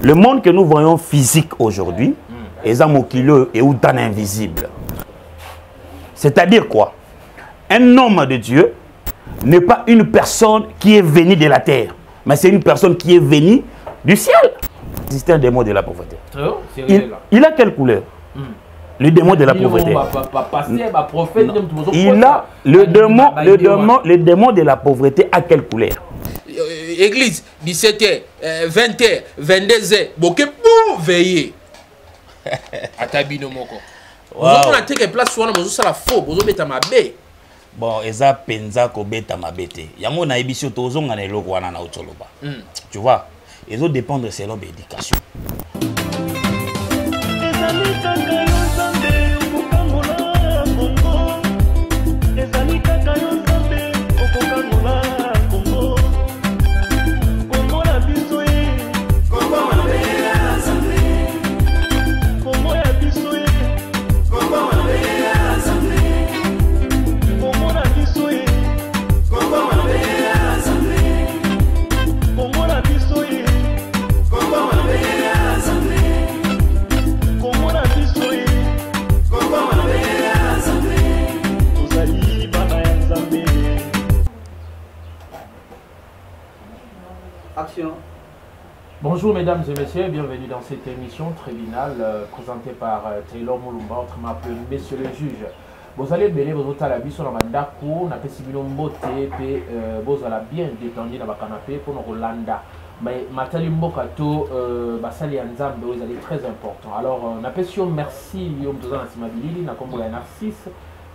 Le monde que nous voyons physique aujourd'hui, est un et ou invisible. C'est-à-dire quoi? Un homme de Dieu n'est pas une personne qui est venue de la terre, mais c'est une personne qui est venue du ciel. C'est un démon de la pauvreté. Il a quelle couleur? Le démon de la pauvreté. Il a le démon de la pauvreté à quelle couleur? Église, 17h, 20h, 22h, boke pour veiller. Atabino moko. Vous avez que place soit dans la faux, vous avez mabe. Bon, eza penza ko beta mabete. Yango na ebisio tozonga na eloko wana na otoloba. Tu vois, ils ont dépendre selon l'éducation. Bonjour mesdames et messieurs, bienvenue dans cette émission tribunal présentée par Taylor Moulumba, autrement appelé Monsieur le Juge. Vous allez béler vos autres à la vie sur la mandako, na pesibino mbote, pe vous allez bien détendu dans le canapé pour nous Rolanda. Mais matali mboka to basali anzambe vous allez très important. Alors na pesio merci yom tozana simabilili na kombo ya Narcisse.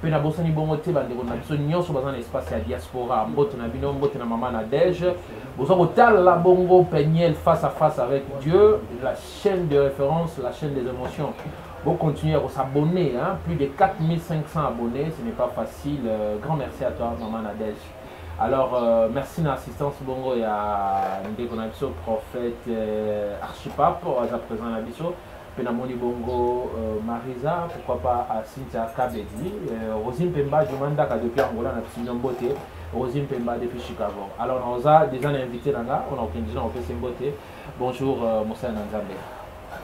Pe na bosani bongote bande ko na biso nyonso bazana espace ya diaspora mbote na bino mbote na mama Nadège. Bozo botal la bongo Peniel face à face avec Dieu, la chaîne de référence, la chaîne des émotions. Vous continuez à s'abonner, hein? Plus de 4500 abonnés, ce n'est pas facile. Grand merci à toi, maman Nadège. Alors, merci de l'assistance bongo et à Ndékonabso, prophète Archipap, à présent à Bisso. Penamoni bongo Marisa, pourquoi pas à Cynthia Kabedi, Rosine Pemba, Jomanda, depuis Angola, on a Psignon Beauté, Rosine Pemba depuis Chicago. Alors, on a déjà invité là, on a organisé un peu Beauté. Bonjour, Moussa Nanzambe.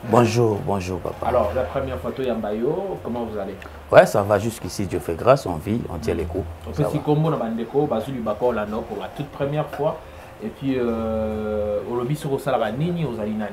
Bonjour, bonjour papa. Alors, la première photo Yambayo, comment vous allez? Ouais, ça va jusqu'ici, Dieu fait grâce, on vit, on tient les coups. On fait si combo dans Bandeko, Basulu Bako Lano pour la toute première fois. Et puis, au lobby sur Osalaba Nini, aux Alinani.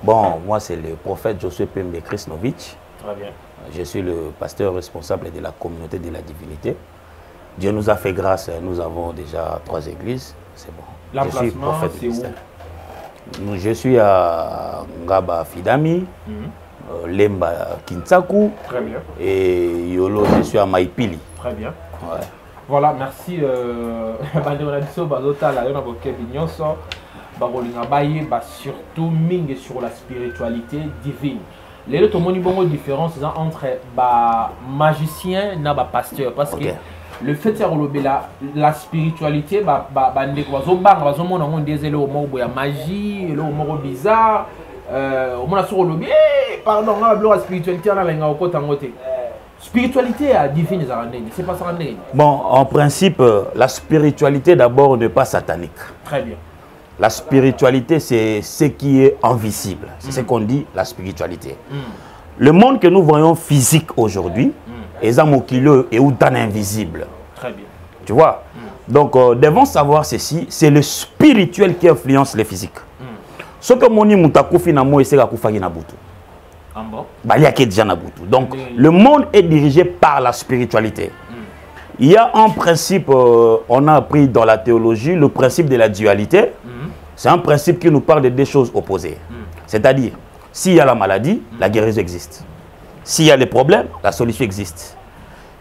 Bon, moi c'est le prophète Josué Pembe Krisnovitch. Très bien. Je suis le pasteur responsable de la communauté de la divinité. Dieu nous a fait grâce, nous avons déjà 3 églises, c'est bon. L'emplacement, c'est où? Je suis à Ngaba Fidami, Lemba Kintsaku. Très bien. Et Yolo, je suis à Maipili. Très bien. Ouais. Voilà, merci. Surtout ming sur la spiritualité divine. Les autres bongo différence entre magicien et pasteur parce que le fait de la spiritualité magie le bizarre pardon la spiritualité spiritualité divine c'est pas ça. Bon, en principe la spiritualité d'abord n'est pas satanique. Très bien. La spiritualité, c'est ce qui est invisible. C'est ce qu'on dit, la spiritualité. Le monde que nous voyons physique aujourd'hui, est un et ou invisible. Très bien. Tu vois? Donc, devons savoir ceci, c'est le spirituel qui influence le physique. Ce que moni mutakufi na mo ese kakufaki na butu. Donc, le monde est dirigé par la spiritualité. Il y a un principe, on a appris dans la théologie, le principe de la dualité. C'est un principe qui nous parle de 2 choses opposées. C'est-à-dire, s'il y a la maladie, la guérison existe. S'il y a les problèmes, la solution existe.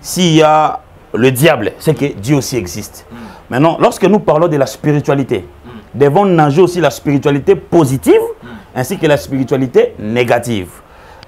S'il y a le diable, c'est que Dieu aussi existe. Maintenant, lorsque nous parlons de la spiritualité, devons nager aussi la spiritualité positive ainsi que la spiritualité négative.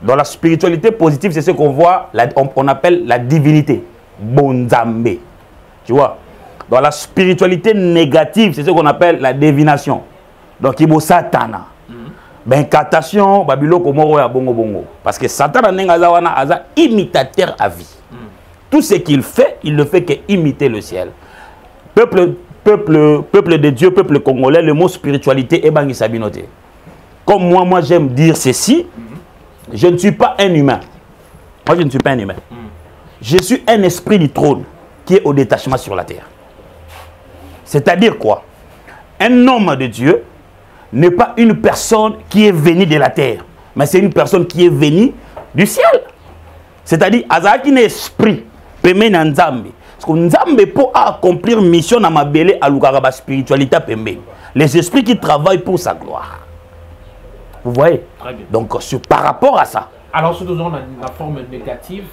Dans la spiritualité positive, c'est ce qu'on voit, on appelle la divinité. Bonzambe. Tu vois? Dans la spiritualité négative, c'est ce qu'on appelle la divination. Donc, il y a Satana. Incantation, Babylone, Komoro, ya bongo bongo. Parce que Satan est un imitateur à vie. Tout ce qu'il fait, il ne fait qu'imiter le ciel. Peuple de Dieu, peuple congolais, le mot spiritualité est bangi sabinoté. comme moi j'aime dire ceci, je ne suis pas un humain. Moi, je ne suis pas un humain. Je suis un esprit du trône qui est au détachement sur la terre. C'est-à-dire quoi? Un homme de Dieu n'est pas une personne qui est venue de la terre, mais c'est une personne qui est venue du ciel. C'est-à-dire, Azaki n'est esprit, pemé na Nzambe. Parce que Nzambe pour accomplir mission na mabele à l'ougaraba spiritualité pemé. Les esprits qui travaillent pour sa gloire. Vous voyez? Très bien. Donc, par rapport à ça. Alors, surtout dans la forme négative.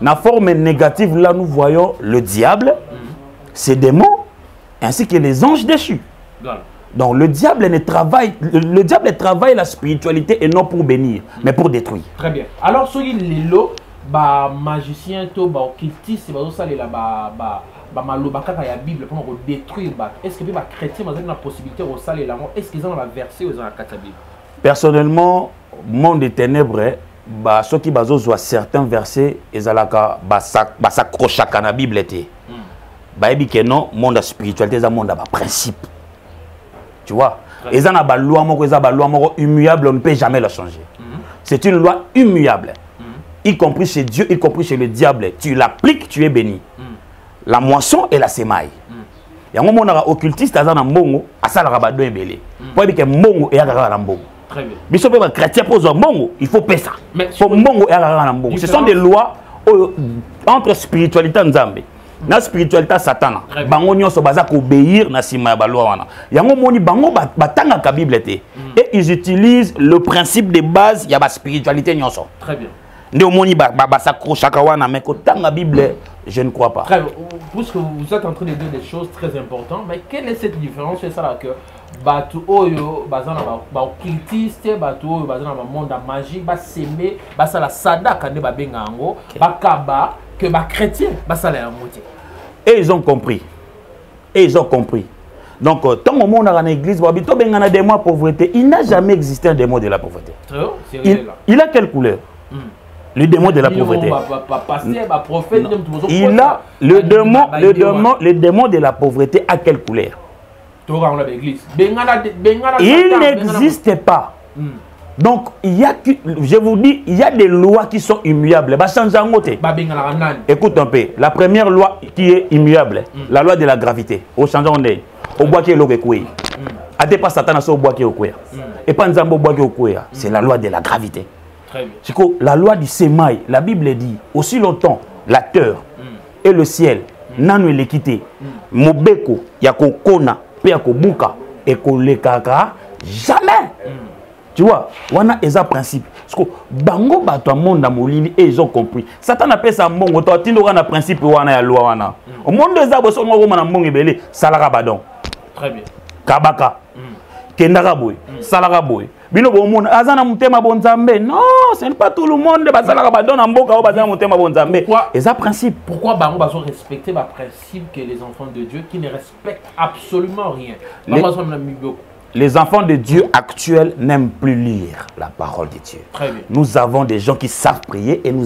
La forme négative, là, nous voyons le diable, ses démons, ainsi que les anges déchus. Voilà. Donc, le diable travaille la spiritualité et non pour bénir, mais pour détruire. Très bien. Alors, ceux qui sont les magiciens, les occultistes, les malobakaka ya Bible pour détruire. Est-ce que les chrétiens ont la possibilité de saler la mort? Est-ce qu'ils ont la verset ou ils ont la Bible? Personnellement, monde des ténèbres, ceux qui ont certains versets, ils ont s'accrocher à la Bible. Ils que non, monde de spiritualité, c'est un monde de principe. Tu vois? Ils ont une loi immuable, on ne peut jamais la changer. C'est une loi immuable. Y compris chez Dieu, y compris chez le diable. Tu l'appliques, tu es béni. La moisson et la sémaille. Il y a un moment où occultiste, il y a un moment où il y a un moment où il y a un moment. Très bien. Mais si on chrétien pose un mongo, il faut payer ça. Ce sont des lois entre spiritualité et Nzambe. La spiritualité Satan. Bango nyonso baza obéir na sima ya balwa wana. Yango moni bango batanga ka Bible té. Et ils utilisent le principe de base ya ba spiritualité nyonso. Très bien. Nde moni ba s'accrochaka wana mais ko tanga Bible, je ne crois pas. Très bien. Puisque vous êtes en train de dire des choses très importantes, mais quelle est cette différence? C'est ça là que batu oyo bazana ba occultiste, batu oyo bazana ba monde magique, ba semé, ba sala sadaka ne ba bengango, ba kaba que ba chrétien, ba sala ya moitié. Et ils ont compris. Donc, tant au monde dans l'église, il des mots de pauvreté. Il n'a jamais existé un démon de la pauvreté. Il a quelle couleur? Le démon de la pauvreté. Il a le démon de la pauvreté à quelle couleur? Il n'existe pas. Donc, je vous dis, il y a des lois qui sont immuables. Écoute un peu, la première loi qui est immuable, la loi de la gravité. Au changeant de au bois qui est l'eau qui est pas Satan au bois qui est au coué. Et pas Nzambo bois qui est au coué. C'est la loi de la gravité. C'est que la loi du sémail, la Bible dit, aussi longtemps, la terre et le ciel, nanu l'équité, mobeko, yako kona, pe yako buka, et ko lekaka, jamais. Tu vois, on a un principe. Parce que bango bato monde molili et ils ont compris. Satan appelle ça mongo, toi tu n'auras un principe wana ya loi wana. Au monde des arbres sont ngoma na mongo belé, salara badon. Très bien. Kabaka. Kendara boy, salara boy. Bino bo monde azana mutema bonzambe. Non, ce n'est pas tout le monde ba salara badon na mboka o bazana mutema bonzambe. Et un principe. Pourquoi bango bazo respecter le principe que les enfants de Dieu qui ne respectent absolument rien. Les enfants de Dieu actuels n'aiment plus lire la parole de Dieu. Très bien. Nous avons des gens qui savent prier et nous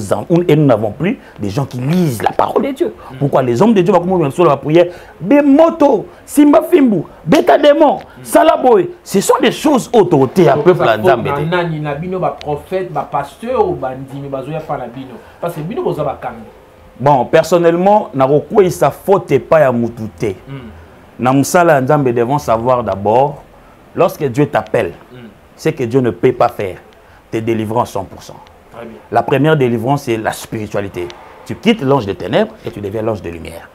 n'avons plus des gens qui lisent la parole de Dieu. Pourquoi les hommes de Dieu vont sur la prière? Bemoto, Simba Fimbu, Beta Démon, Salaboy, ce sont des choses autorités à peuple à Nzambe. Bon, personnellement, il sa faute pas à Moutouté. Namusala Nzambe devons savoir d'abord. Lorsque Dieu t'appelle, c'est que Dieu ne peut pas faire tes délivrances 100%. La première délivrance, c'est la spiritualité. Tu quittes l'ange des ténèbres et tu deviens l'ange de lumière.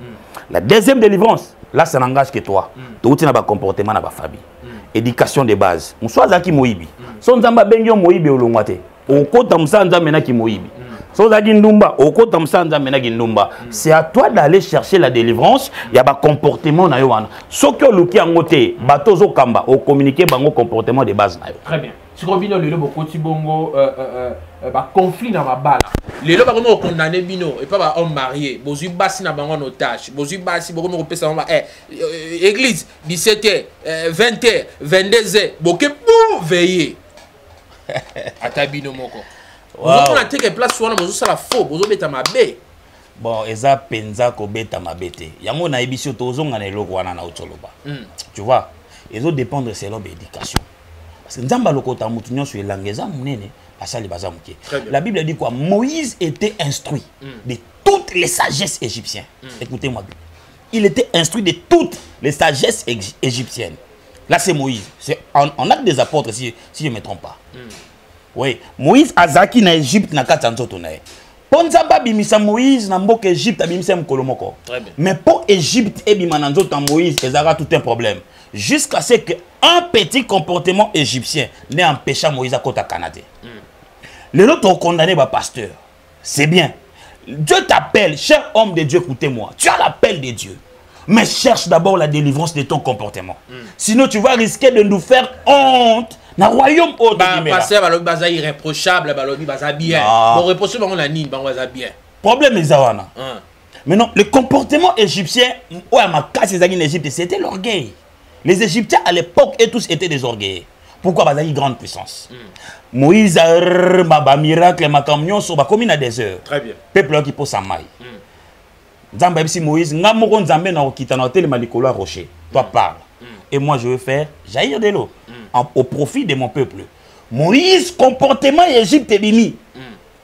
La deuxième délivrance, là, ça n'engage que toi. Tu as un comportement dans ta famille. Éducation de base. On soit qui moibi. Son zamba bengyo moibi ou l'ongwate. Au côté de ça, nzambe na ki moibi. C'est à toi d'aller chercher la délivrance. Il y a un comportement. Ce que vous avez fait, vous communiquez un comportement de base. Très bien. Si vous avez un conflit dans ma balle. Les gens qui condamné bino et pas homme marié. Vous avez bassi en otage. Vous avez bassi beaucoup de personnes. Église 17h, 20h, 22h. Vous avez veiller. Atabino moko. Vous avez que place soit vous ça la faux, vous avez ma bé. Bon, eza penza ko beta mabete. Yango na ebisio tozonga na eloko wana na otoloba. Tu vois, ils ont dépendre selon l'éducation. Parce que Nzamba lokota mutunyo sur langeza munene asali baza muke. La Bible dit quoi? Moïse était instruit de toutes les sagesses égyptiennes. Écoutez-moi bien. Il était instruit de toutes les sagesses égyptiennes. Là c'est Moïse. C'est en Actes des Apôtres si je ne me trompe pas. Oui, Moïse azaki na Égypte na katanzoto na. Ponzamba bimisa Moïse na mboka Égypte abimisa mkolomoko. Mais pour Égypte et bimananzo ta Moïse, ils aura tout un problème. Jusqu'à ce que un petit comportement égyptien n'ait empêché Moïse à côté Canada. Les autres ont condamné par pasteur. C'est bien. Dieu t'appelle, cher homme de Dieu, écoutez-moi. Tu as l'appel de Dieu. Mais cherche d'abord la délivrance de ton comportement. Sinon, tu vas risquer de nous faire honte. Dans le royaume haut. Pasteur, il est irréprochable, il est bien. Bon, reprochable, on a ni, il est bien. Problème est ça. Mais non, le comportement égyptien, en Égypte, c'était l'orgueil. Les Égyptiens à l'époque, et tous étaient des orgueils. Pourquoi? Parce qu'ils ont une grande puissance. Moïse a un miracle, ma camion sur la commune à des heures. Très bien. Peuple qui pose sa maille. Nzamba si Moïse, n'a moko nzambe na okita na hotel malikolo rocher. Toi parle. Et moi je veux faire jaillir de l'eau au profit de mon peuple. Moïse comportement Égypte est bimi.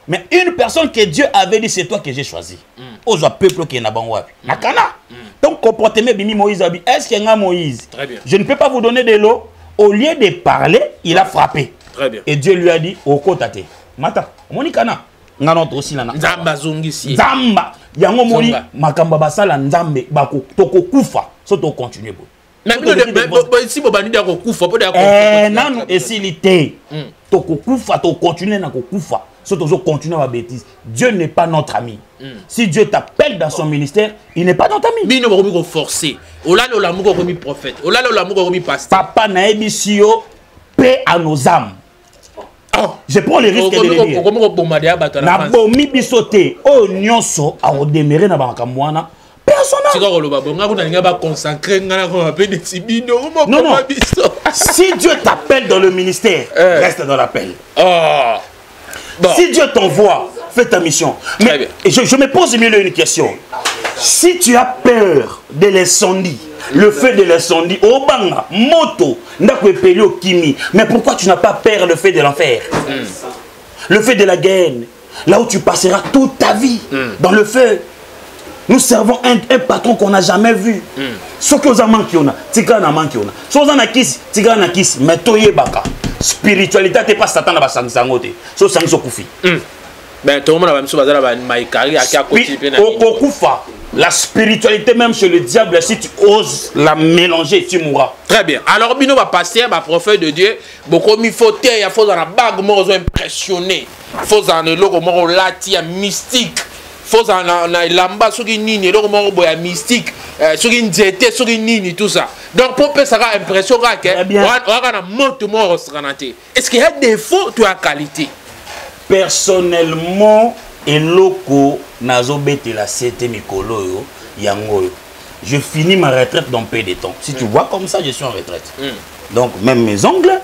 Mais une personne que Dieu avait dit c'est toi que j'ai choisi. Aux peuple qui est na banwa. Nakana. Donc comportement bimi Moïse a dit est-ce qu'il y a Moïse? Très bien. Je ne peux pas vous donner de l'eau. Au lieu de parler, il a frappé. Très bien. Et Dieu lui a dit au kotate. Mata, monikana. Ngana aussi là. Nzamba zongisi. Nzamba. Yango moni makamba basala nzambe bako toko kufa. So to continuer bo. Mais si vous bandit d'accord kufa, peut d'accord. Non, et s'il était toko kufa, to continuer na ko kufa. So to continuer à bêtise. Dieu n'est pas notre ami. Si Dieu t'appelle dans son ministère, il n'est pas notre ami. Mais nous avons forcé. Ola lo l'amour comme prophète. Ola lo l'amour comme pasteur. Papa na ebisio paix à nos âmes. Je prends les risques de le dire. Na bomi bisoté o nyonso a redémarrer na bakamwana. Personne. Non. Si Dieu t'appelle dans le ministère, reste dans l'appel. Si Dieu t'envoie, fais ta mission. Mais je me pose une question. Si tu as peur de l'incendie, le feu de l'incendie, Obanga, moto, kimi, mais pourquoi tu n'as pas peur le feu de l'enfer? Le feu de la guerre, là où tu passeras toute ta vie, dans le feu. Nous servons un patron qu'on n'a jamais vu. Ce que vous avez manqué, tika na manqué. Ce que vous avez kis, tika na kis, mais toye baka. Spiritualité, t'es pas Satan na basangisangote. So sangso kufi. Ben tout le monde a même chose à maïkari à côté. Okufa. La spiritualité même chez le diable, si tu oses la mélanger, tu mourras. Très bien. Alors, Bino va passer, ma prophète de Dieu, beaucoup il faut taire, il faut dans la bague, moi, impressionné. Il faut dans le logo, moi, lati, mystique. Il faut dans la lamba, sur une ligne, le logo, moi, mystique, sur une diété, sur une ligne, tout ça. Donc, pour que ça ait impression, on va monter, moi, est-ce qu'il y a des défauts de la qualité? Personnellement, eloko nazobete la sete mikolo yo yango. Je finis ma retraite dans peu de temps. Si tu vois comme ça, je suis en retraite. Donc même mes ongles.